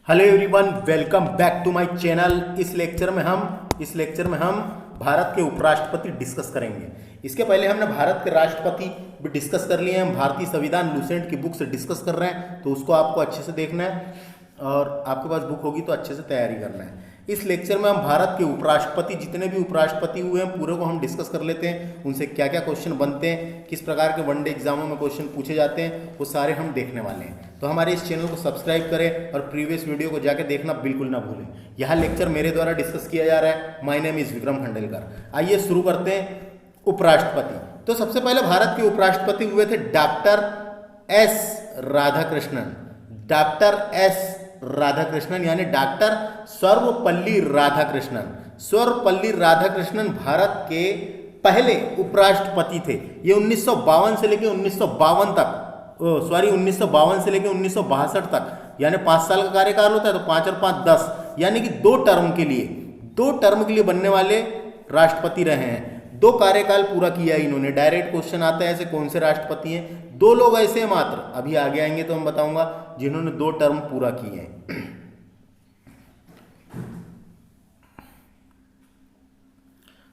Hello everyone, welcome back to my channel. इस lecture में हम भारत के उपराष्ट्रपति डिस्कस करेंगे। इसके पहले हमने भारत के राष्ट्रपति भी डिस्कस कर लिए हैं। हम भारतीय संविधान लुसेंट की बुक से डिस्कस कर रहे हैं, तो उसको आपको अच्छे से देखना है और आपके पास बुक होगी तो अच्छे से तैयारी करना है। इस लेक्चर में हम भारत के उपराष्ट्रपति, जितने भी उपराष्ट्रपति हुए हैं पूरे को हम डिस्कस कर लेते हैं। उनसे क्या क्या क्वेश्चन बनते हैं, किस प्रकार के वनडे एग्जामों में क्वेश्चन पूछे जाते हैं, वो सारे हम देखने वाले हैं। तो हमारे इस चैनल को सब्सक्राइब करें और प्रीवियस वीडियो को जाके देखना बिल्कुल ना भूलें। यह लेक्चर मेरे द्वारा डिस्कस किया जा रहा है। My name is Vikram Khandelkar. आइए शुरू करते हैं। उपराष्ट्रपति, तो सबसे पहले भारत के उपराष्ट्रपति हुए थे doctor S Radhakrishnan. Doctor S Radhakrishnan यानी डॉक्टर सर्वपल्ली राधाकृष्णन। सर्वपल्ली राधाकृष्णन भारत के पहले उपराष्ट्रपति थे। ये 1952 से लेकर 1952 तक 1952 से लेकर 1962 तक, यानी 5 साल का कार्यकाल होता है, तो 5 और 5 10, यानी कि 2 टर्म के लिए बनने वाले राष्ट्रपति रहे हैं। 2 कार्यकाल पूरा किया है इन्होंने। डायरेक्ट क्वेश्चन आता है ऐसे कौन से राष्ट्रपति हैं। 2 लोग ऐसे हैं मात्र, अभी आगे आएंगे तो हम बताऊंगा, जिन्होंने 2 टर्म पूरा किए हैं।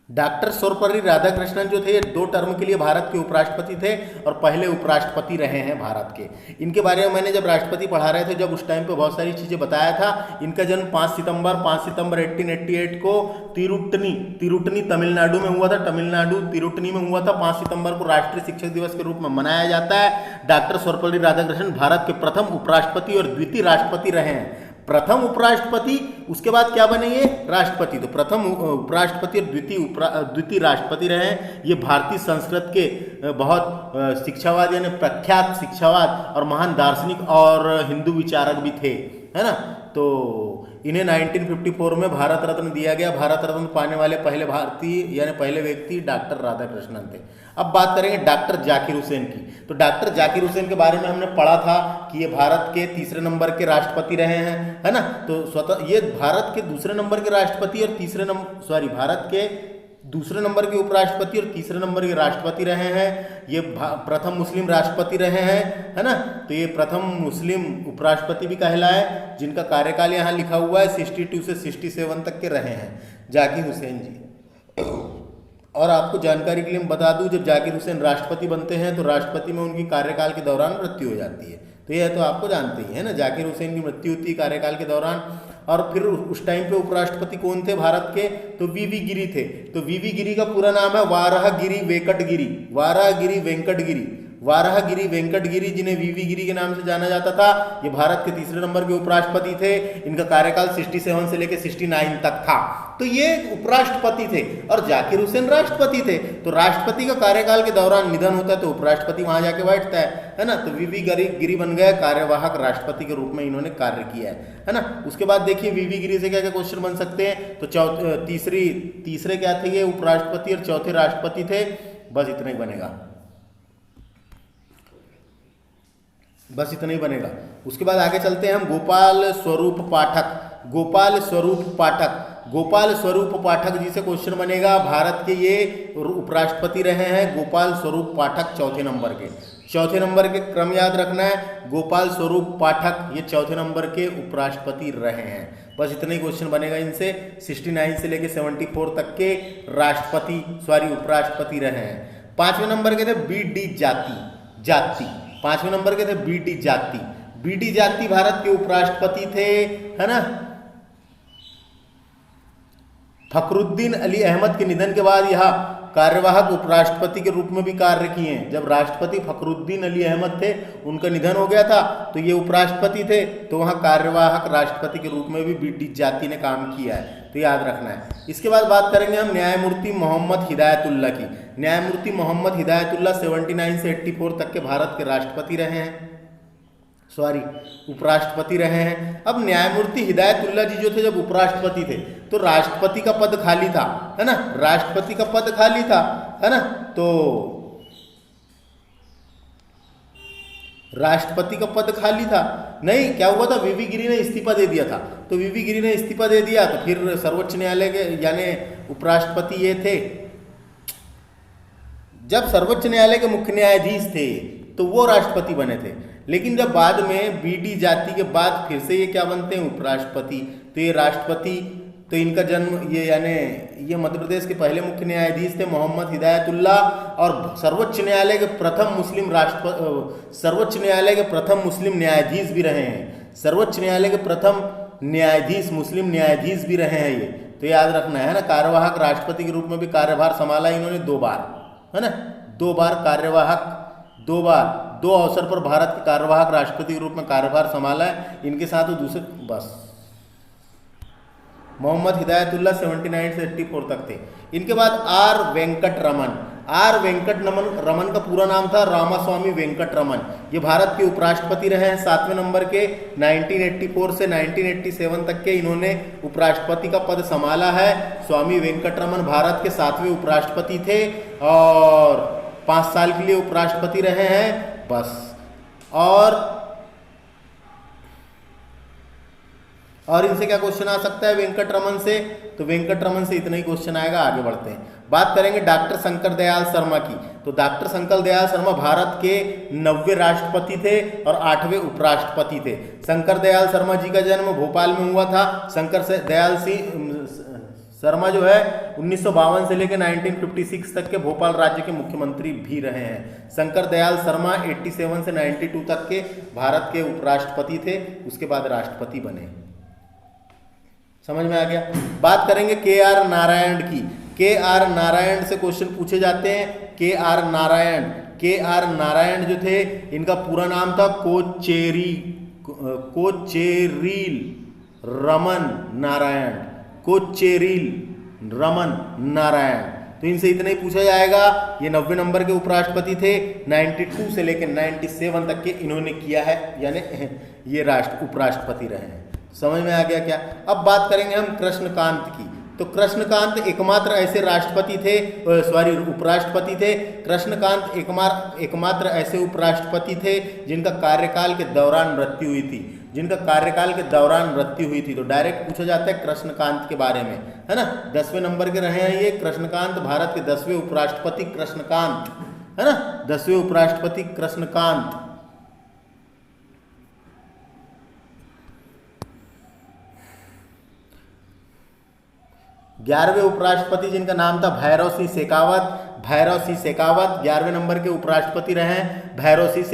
डॉक्टर सर्वपल्ली राधाकृष्णन जो थे, ये 2 टर्म के लिए भारत के उपराष्ट्रपति थे और पहले उपराष्ट्रपति रहे हैं भारत के। इनके बारे में मैंने जब राष्ट्रपति पढ़ा रहे थे, जब उस टाइम पे बहुत सारी चीज़ें बताया था। इनका जन्म 5 सितंबर 1888 को तिरुटनी तमिलनाडु में हुआ था। तमिलनाडु तिरुटनी में हुआ था। 5 सितंबर को राष्ट्रीय शिक्षक दिवस के रूप में मनाया जाता है। डॉक्टर सर्वपल्ली राधाकृष्णन भारत के प्रथम उपराष्ट्रपति और द्वितीय राष्ट्रपति रहे हैं। प्रथम उपराष्ट्रपति, उसके बाद क्या बने ये राष्ट्रपति। तो प्रथम उपराष्ट्रपति और द्वितीय राष्ट्रपति रहे हैं। ये भारतीय संस्कृत के बहुत शिक्षावाद यानी प्रख्यात शिक्षावाद और महान दार्शनिक और हिंदू विचारक भी थे, है ना। तो इन्हें 1954 में भारत रत्न दिया गया। भारत रत्न पाने वाले पहले भारतीय यानी पहले व्यक्ति डॉक्टर राधाकृष्णन थे। अब बात करेंगे डॉक्टर जाकिर हुसैन की। तो डॉक्टर जाकिर हुसैन के बारे में हमने पढ़ा था कि ये भारत के तीसरे नंबर के राष्ट्रपति रहे हैं, है ना। तो ये भारत के दूसरे नंबर के राष्ट्रपति और भारत के दूसरे नंबर के उपराष्ट्रपति और तीसरे नंबर के राष्ट्रपति रहे हैं। ये प्रथम मुस्लिम राष्ट्रपति रहे हैं, है ना। तो ये प्रथम मुस्लिम उपराष्ट्रपति भी कहलाए, जिनका कार्यकाल यहाँ लिखा हुआ है 62 से 67 तक के रहे हैं जाकिर हुसैन जी। और आपको जानकारी के लिए मैं बता दूं, जब जाकिर हुसैन राष्ट्रपति बनते हैं तो राष्ट्रपति में उनकी कार्यकाल के दौरान मृत्यु हो जाती है। तो यह तो आपको जानते ही है ना, जाकिर हुसैन की मृत्यु होती है कार्यकाल के दौरान। और फिर उस टाइम पे उपराष्ट्रपति कौन थे भारत के, तो वीवी गिरी थे। तो वीवी गिरी का पूरा नाम है वाराहगिरी वेंकट गिरी, जिन्हें वीवी गिरी के नाम से जाना जाता था। ये भारत के तीसरे नंबर के उपराष्ट्रपति थे। इनका कार्यकाल 67 से लेकर 69 तक था। तो ये उपराष्ट्रपति थे और जाकिर हुसैन राष्ट्रपति थे। तो राष्ट्रपति का कार्यकाल के दौरान निधन होता है तो उपराष्ट्रपति वहां जाके बैठता है ना। तो वीवी गिरी बन गए कार्यवाहक राष्ट्रपति के रूप में इन्होंने कार्य किया है ना। उसके बाद देखिए वीवी गिरी से क्या क्या क्वेश्चन बन सकते हैं। तो तीसरे क्या थे ये उपराष्ट्रपति और चौथे राष्ट्रपति थे। बस इतना ही बनेगा। उसके बाद आगे चलते हैं हम। गोपाल स्वरूप पाठक जी से क्वेश्चन बनेगा। भारत के ये उपराष्ट्रपति रहे हैं गोपाल स्वरूप पाठक, चौथे नंबर के क्रम याद रखना है। गोपाल स्वरूप पाठक ये चौथे नंबर के उपराष्ट्रपति रहे हैं। बस इतना ही क्वेश्चन बनेगा इनसे। 69 से लेकर 74 तक के उपराष्ट्रपति रहे हैं। 5वें नंबर के थे बी.डी. जाति भारत के उपराष्ट्रपति थे, है ना। फखरुद्दीन अली अहमद के निधन के बाद यह कार्यवाहक उपराष्ट्रपति के रूप में भी कार्य किए हैं। जब राष्ट्रपति फखरुद्दीन अली अहमद थे, उनका निधन हो गया था, तो ये उपराष्ट्रपति थे, तो वहाँ कार्यवाहक राष्ट्रपति के रूप में भी बी.डी. जाति ने काम किया है। तो याद रखना है। इसके बाद बात करेंगे हम न्यायमूर्ति मोहम्मद हिदायतुल्लाह की। न्यायमूर्ति मोहम्मद हिदायतुल्लाह 79 से 84 तक के भारत के उपराष्ट्रपति रहे हैं। अब न्यायमूर्ति हिदायतुल्लाह जी जो थे, जब उपराष्ट्रपति थे तो राष्ट्रपति का पद खाली था, है ना। तो राष्ट्रपति का पद खाली था। नहीं, क्या हुआ था, वीवी गिरी ने इस्तीफा दे दिया था। तो वीवी गिरी ने इस्तीफा दे दिया तो फिर सर्वोच्च न्यायालय के यानी उपराष्ट्रपति ये थे। जब सर्वोच्च न्यायालय के मुख्य न्यायाधीश थे तो वो राष्ट्रपति बने थे। लेकिन जब बाद में बीडी जाति के बाद फिर से ये क्या बनते हैं, उपराष्ट्रपति। तो ये राष्ट्रपति, तो इनका जन्म ये मध्य प्रदेश के पहले मुख्य न्यायाधीश थे मोहम्मद हिदायतुल्ला, और सर्वोच्च न्यायालय के प्रथम मुस्लिम न्यायाधीश भी रहे हैं। सर्वोच्च न्यायालय के प्रथम न्यायाधीश मुस्लिम न्यायाधीश भी रहे हैं ये, तो याद रखना है ना। कार्यवाहक राष्ट्रपति के रूप में भी कार्यभार संभाला इन्होंने 2 बार, है ना, 2 बार कार्यवाहक, 2 बार, 2 अवसर पर भारत के कार्यवाहक राष्ट्रपति के रूप में कार्यभार संभाला है। इनके साथ दूसरे बस मोहम्मद हिदायतुल्ला 79 से 84 तक थे। इनके बाद आर वेंकट रमन का पूरा नाम था रामास्वामी वेंकट रमन। ये भारत के उपराष्ट्रपति रहे हैं 7वें नंबर के। 1984 से 1987 तक के इन्होंने उपराष्ट्रपति का पद संभाला है। स्वामी वेंकट रमन भारत के 7वें उपराष्ट्रपति थे और 5 साल के लिए उपराष्ट्रपति रहे हैं बस। और इनसे क्या क्वेश्चन आ सकता है वेंकट रमन से, तो वेंकट रमन से इतना ही क्वेश्चन आएगा। आगे बढ़ते हैं, बात करेंगे डॉक्टर शंकर दयाल शर्मा की। तो डॉक्टर शंकर दयाल शर्मा भारत के 90वें राष्ट्रपति थे और 8वें उपराष्ट्रपति थे। शंकर दयाल शर्मा जी का जन्म भोपाल में हुआ था। शंकर दयाल शर्मा जो है 1952 से लेकर 1956 तक के भोपाल राज्य के मुख्यमंत्री भी रहे हैं। शंकर दयाल शर्मा 87 से 92 तक के भारत के उपराष्ट्रपति थे, उसके बाद राष्ट्रपति बने। समझ में आ गया। बात करेंगे के आर नारायण की। के आर नारायण से क्वेश्चन पूछे जाते हैं। के आर नारायण जो थे, इनका पूरा नाम था कोचेरिल रमन नारायण। तो इनसे इतना ही पूछा जाएगा। ये 90 नंबर के उपराष्ट्रपति थे। 92 से लेकर 97 तक के इन्होंने किया है, यानी ये उपराष्ट्रपति रहे हैं। समझ में आ गया क्या। अब बात करेंगे हम कृष्णकांत की। तो कृष्णकांत एकमात्र ऐसे उपराष्ट्रपति थे। कृष्णकांत एकमात्र ऐसे उपराष्ट्रपति थे जिनका कार्यकाल के दौरान मृत्यु हुई थी। तो डायरेक्ट पूछा जाता है कृष्णकांत के बारे में, है ना। 10वें नंबर के रहे हैं ये कृष्णकांत। भारत के 10वें उपराष्ट्रपति कृष्णकांत, है ना, 10वें उपराष्ट्रपति कृष्णकांत। ग्यारहवें उपराष्ट्रपति जिनका नाम था भैरव सिंह शेखावत 11वें नंबर के उपराष्ट्रपति रहे हैं। भैरव सिंह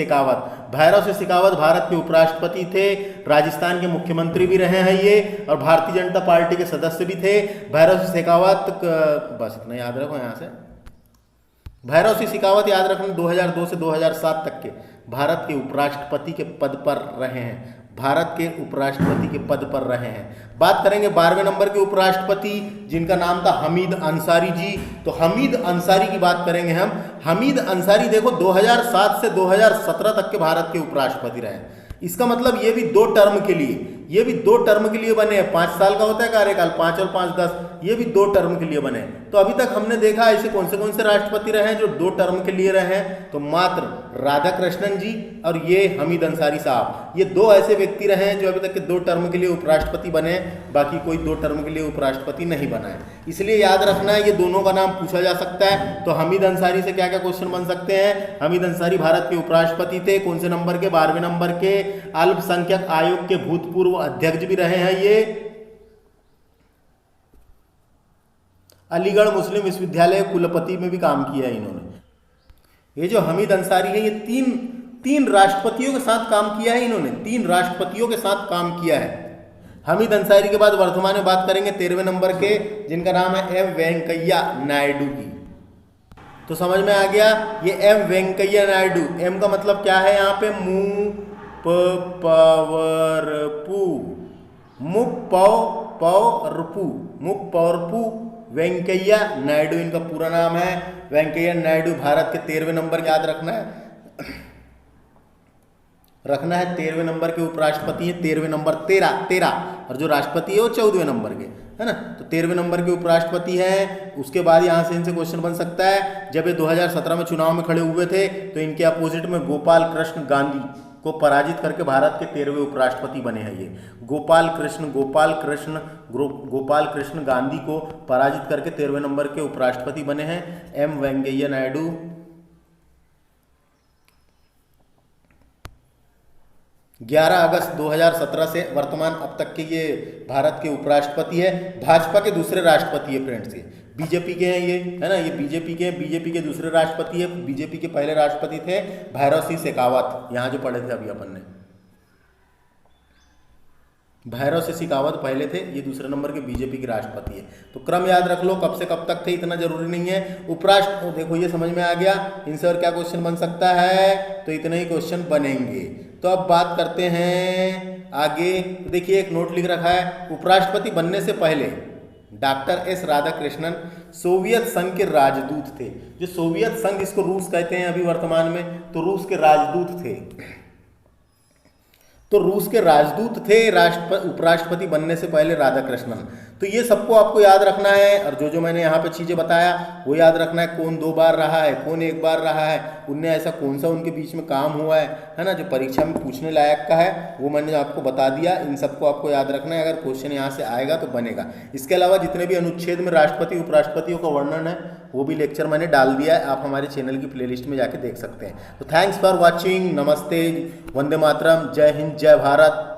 शेखावत भारत के उपराष्ट्रपति थे। राजस्थान के मुख्यमंत्री भी रहे हैं ये, और भारतीय जनता पार्टी के सदस्य भी थे। भैरव सिंह शेखावत, बस इतना याद रखो यहाँ से। भैरव सिंह शेखावत याद रखना 2002 से 2007 तक के भारत के उपराष्ट्रपति के पद पर रहे हैं। बात करेंगे 12वें नंबर के उपराष्ट्रपति जिनका नाम था हमीद अंसारी जी। तो हमीद अंसारी की बात करेंगे हम। हमीद अंसारी देखो 2007 से 2017 तक के भारत के उपराष्ट्रपति रहे। इसका मतलब ये भी 2 टर्म के लिए बने हैं। 5 साल का होता है कार्यकाल, 5 और 5 10, ये भी 2 टर्म के लिए बने। तो अभी तक हमने देखा ऐसे कौन से राष्ट्रपति रहे हैं जो 2 टर्म के लिए रहे हैं, तो मात्र राधाकृष्णन जी और ये हमीद अंसारी साहब, ये 2 ऐसे व्यक्ति रहे हैं जो अभी तक के 2 टर्म के लिए उपराष्ट्रपति बने। बाकी कोई 2 टर्म के लिए उपराष्ट्रपति नहीं बना है। इसलिए याद रखना है, ये दोनों का नाम पूछा जा सकता है। तो हमीद अंसारी से क्या क्या क्वेश्चन बन सकते हैं। हमीद अंसारी भारत के उपराष्ट्रपति थे। कौन से नंबर के, 12वें नंबर के। अल्पसंख्यक आयोग के भूतपूर्व अध्यक्ष भी रहे हैं ये। अलीगढ़ मुस्लिम विश्वविद्यालय कुलपति में भी काम किया है इन्होंने। ये जो हमीद अंसारी है, ये तीन राष्ट्रपतियों के साथ काम किया है इन्होंने। 3 राष्ट्रपतियों के साथ काम किया है। हमीद अंसारी के बाद वर्तमान में बात करेंगे 13वें नंबर के, जिनका नाम है एम वेंकैया नायडू की। तो समझ में आ गया, ये एम वेंकैया नायडू। एम का मतलब क्या है यहाँ पे, मुप्पवरपु वेंकैया नायडू इनका पूरा नाम है। वेंकैया नायडू भारत के 13वें नंबर, याद रखना है 13वें नंबर के उपराष्ट्रपति हैं। 13वें नंबर 13 और जो राष्ट्रपति है वो 14वें नंबर के, है ना। तो 13वें नंबर के उपराष्ट्रपति हैं। उसके बाद यहाँ से इनसे क्वेश्चन बन सकता है, जब ये 2017 में चुनाव में खड़े हुए थे तो इनके अपोजिट में गोपाल कृष्ण गांधी को पराजित करके भारत के 13वें उपराष्ट्रपति बने हैं ये। गोपाल कृष्ण गांधी को पराजित करके 13वें नंबर के उपराष्ट्रपति बने हैं एम वेंकैया नायडू। 11 अगस्त 2017 से वर्तमान अब तक के ये भारत के उपराष्ट्रपति है। भाजपा के दूसरे राष्ट्रपति है फ्रेंड्स, ये बीजेपी के हैं, ये है ना, ये बीजेपी के हैं, बीजेपी के दूसरे राष्ट्रपति है। बीजेपी के पहले राष्ट्रपति थे भैरव सिंह शेखावत, यहाँ जो पढ़े थे अभी अपन ने, भैरव सिंह शेखावत पहले थे, ये दूसरे नंबर के बीजेपी के राष्ट्रपति है। तो क्रम याद रख लो, कब से कब तक थे इतना जरूरी नहीं है। उपराष्ट्र देखो ये समझ में आ गया, इनसे और क्या क्वेश्चन बन सकता है, तो इतने ही क्वेश्चन बनेंगे। तो अब बात करते हैं आगे। देखिए एक नोट लिख रखा है, उपराष्ट्रपति बनने से पहले डॉक्टर एस राधाकृष्णन सोवियत संघ के राजदूत थे। जो सोवियत संघ, इसको रूस कहते हैं अभी वर्तमान में, तो रूस के राजदूत थे। तो रूस के राजदूत थे उपराष्ट्रपति बनने से पहले राधाकृष्णन। तो ये सबको आपको याद रखना है, और जो जो मैंने यहाँ पे चीज़ें बताया वो याद रखना है। कौन 2 बार रहा है, कौन 1 बार रहा है, उनने ऐसा कौन सा उनके बीच में काम हुआ है ना, जो परीक्षा में पूछने लायक का है, वो मैंने आपको बता दिया। इन सबको आपको याद रखना है, अगर क्वेश्चन यहाँ से आएगा तो बनेगा। इसके अलावा जितने भी अनुच्छेद में राष्ट्रपति उपराष्ट्रपतियों का वर्णन है वो भी लेक्चर मैंने डाल दिया है, आप हमारे चैनल की प्लेलिस्ट में जाके देख सकते हैं। तो थैंक्स फॉर वॉचिंग, नमस्ते, वंदे मातरम, जय हिंद, जय भारत।